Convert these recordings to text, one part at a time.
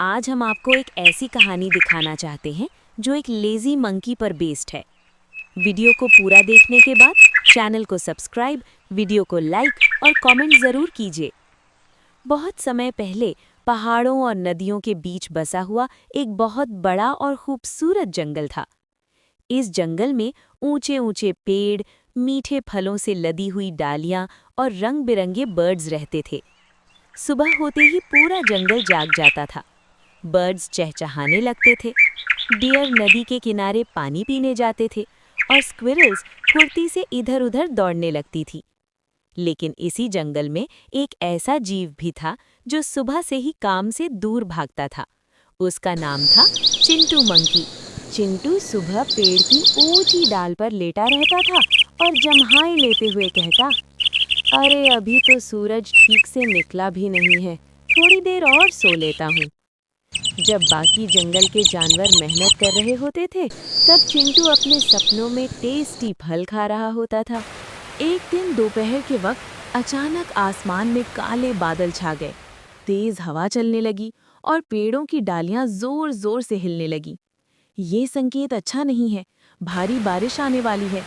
आज हम आपको एक ऐसी कहानी दिखाना चाहते हैं जो एक लेजी मंकी पर बेस्ड है। वीडियो को पूरा देखने के बाद चैनल को सब्सक्राइब, वीडियो को लाइक और कमेंट ज़रूर कीजिए। बहुत समय पहले पहाड़ों और नदियों के बीच बसा हुआ एक बहुत बड़ा और खूबसूरत जंगल था। इस जंगल में ऊंचे ऊंचे पेड़, मीठे फलों से लदी हुई डालियां और रंग बिरंगे बर्ड्स रहते थे। सुबह होते ही पूरा जंगल जाग जाता था। बर्ड्स चहचहाने लगते थे, डियर नदी के किनारे पानी पीने जाते थे और स्क्विरल्स फुर्ती से इधर-उधर दौड़ने लगती थी। लेकिन इसी जंगल में एक ऐसा जीव भी था जो सुबह से ही काम से दूर भागता था। उसका नाम था चिंटू मंकी। चिंटू सुबह पेड़ की ऊंची डाल पर लेटा रहता था और जम्हाई लेते हुए कहता, अरे अभी तो सूरज ठीक से निकला भी नहीं है, थोड़ी देर और सो लेता हूँ। जब बाकी जंगल के जानवर मेहनत कर रहे होते थे, तब चिंटू अपने सपनों में टेस्टी फल खा रहा होता था। एक दिन दोपहर के वक्त अचानक आसमान में काले बादल छा गए। तेज हवा चलने लगी और पेड़ों की डालियां जोर जोर से हिलने लगी। ये संकेत अच्छा नहीं है, भारी बारिश आने वाली है।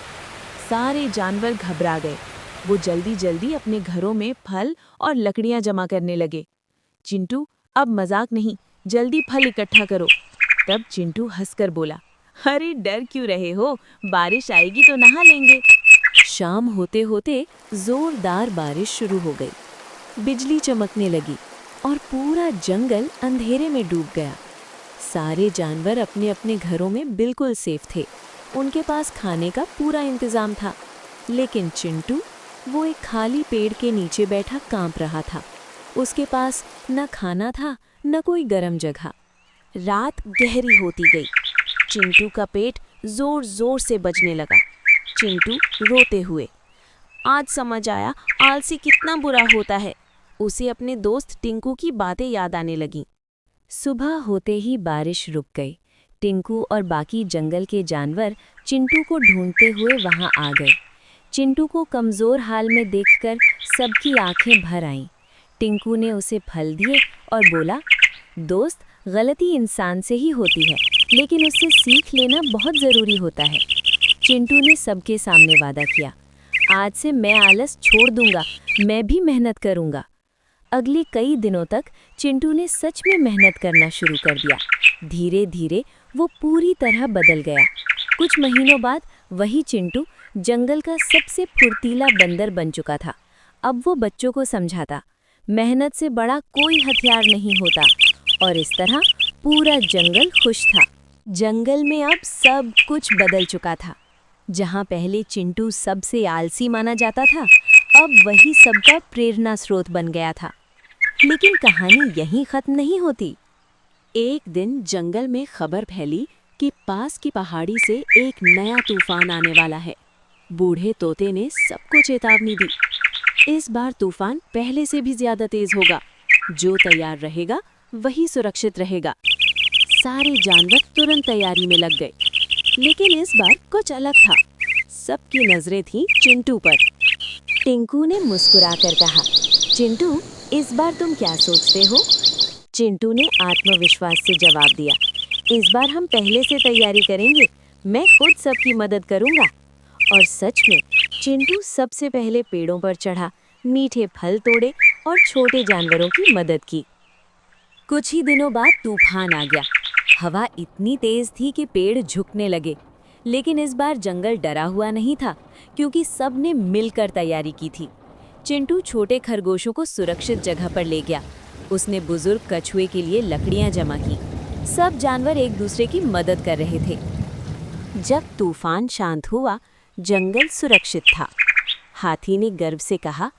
सारे जानवर घबरा गए। वो जल्दी जल्दी अपने घरों में फल और लकड़ियां जमा करने लगे। चिंटू, अब मजाक नहीं, जल्दी फल इकट्ठा करो। तब चिंटू हंसकर बोला, अरे डर क्यों रहे हो, बारिश आएगी तो नहा लेंगे। शाम होते होते जोरदार बारिश शुरू हो गई। बिजली चमकने लगी और पूरा जंगल अंधेरे में डूब गया। सारे जानवर अपने अपने घरों में बिल्कुल सेफ थे। उनके पास खाने का पूरा इंतजाम था। लेकिन चिंटू, वो एक खाली पेड़ के नीचे बैठा कांप रहा था। उसके पास न खाना था न कोई गर्म जगह। रात गहरी होती गई। चिंटू का पेट जोर जोर से बजने लगा। चिंटू रोते हुए, आज समझ आया आलसी कितना बुरा होता है। उसे अपने दोस्त टिंकू की बातें याद आने लगीं। सुबह होते ही बारिश रुक गई। टिंकू और बाकी जंगल के जानवर चिंटू को ढूंढते हुए वहां आ गए। चिंटू को कमज़ोर हाल में देखकर सबकी आंखें भर आईं। टिंकू ने उसे फल दिए और बोला, दोस्त, गलती इंसान से ही होती है, लेकिन उससे सीख लेना बहुत ज़रूरी होता है। चिंटू ने सबके सामने वादा किया, आज से मैं आलस छोड़ दूंगा, मैं भी मेहनत करूंगा। अगले कई दिनों तक चिंटू ने सच में मेहनत करना शुरू कर दिया। धीरे धीरे वो पूरी तरह बदल गया। कुछ महीनों बाद वही चिंटू जंगल का सबसे फुर्तीला बंदर बन चुका था। अब वो बच्चों को समझाता, मेहनत से बड़ा कोई हथियार नहीं होता। और इस तरह पूरा जंगल खुश था। जंगल में अब सब कुछ बदल चुका था। जहाँ पहले चिंटू सबसे आलसी माना जाता था, अब वही सबका प्रेरणा स्रोत बन गया था। लेकिन कहानी यहीं खत्म नहीं होती। एक दिन जंगल में खबर फैली कि पास की पहाड़ी से एक नया तूफान आने वाला है। बूढ़े तोते ने सबको चेतावनी दी, इस बार तूफान पहले से भी ज्यादा तेज होगा। जो तैयार रहेगा वही सुरक्षित रहेगा। सारे जानवर तुरंत तैयारी में लग गए। लेकिन इस बार कुछ अलग था। सबकी नजरें थीं चिंटू पर। टिंकू ने मुस्कुराकर कहा, चिंटू, इस बार तुम क्या सोचते हो? चिंटू ने आत्मविश्वास से जवाब दिया, इस बार हम पहले से तैयारी करेंगे, मैं खुद सबकी मदद करूंगा। और सच में चिंटू सबसे पहले पेड़ों पर चढ़ा, मीठे फल तोड़े और छोटे जानवरों की मदद की। कुछ ही दिनों बाद तूफान आ गया। हवा इतनी तेज थी कि पेड़ झुकने लगे। लेकिन इस बार जंगल डरा हुआ नहीं था, क्योंकि सब ने मिलकर तैयारी की थी। चिंटू छोटे खरगोशों को सुरक्षित जगह पर ले गया। उसने बुजुर्ग कछुए के लिए लकड़ियां जमा की। सब जानवर एक दूसरे की मदद कर रहे थे। जब तूफान शांत हुआ, जंगल सुरक्षित था। हाथी ने गर्व से कहा,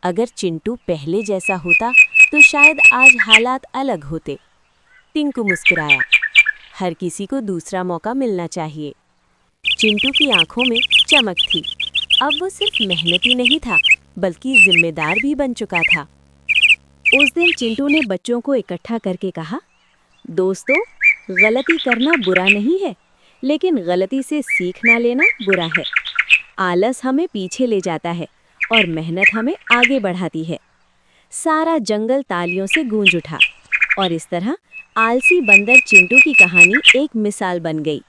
अगर चिंटू पहले जैसा होता तो शायद आज हालात अलग होते। टिंकू मुस्कुराया, हर किसी को दूसरा मौका मिलना चाहिए। चिंटू की आंखों में चमक थी। अब वो सिर्फ मेहनती नहीं था, बल्कि जिम्मेदार भी बन चुका था। उस दिन चिंटू ने बच्चों को इकट्ठा करके कहा, दोस्तों, गलती करना बुरा नहीं है, लेकिन गलती से सीखना लेना बुरा है। आलस हमें पीछे ले जाता है और मेहनत हमें आगे बढ़ाती है। सारा जंगल तालियों से गूंज उठा और इस तरह आलसी बंदर चिंटू की कहानी एक मिसाल बन गई।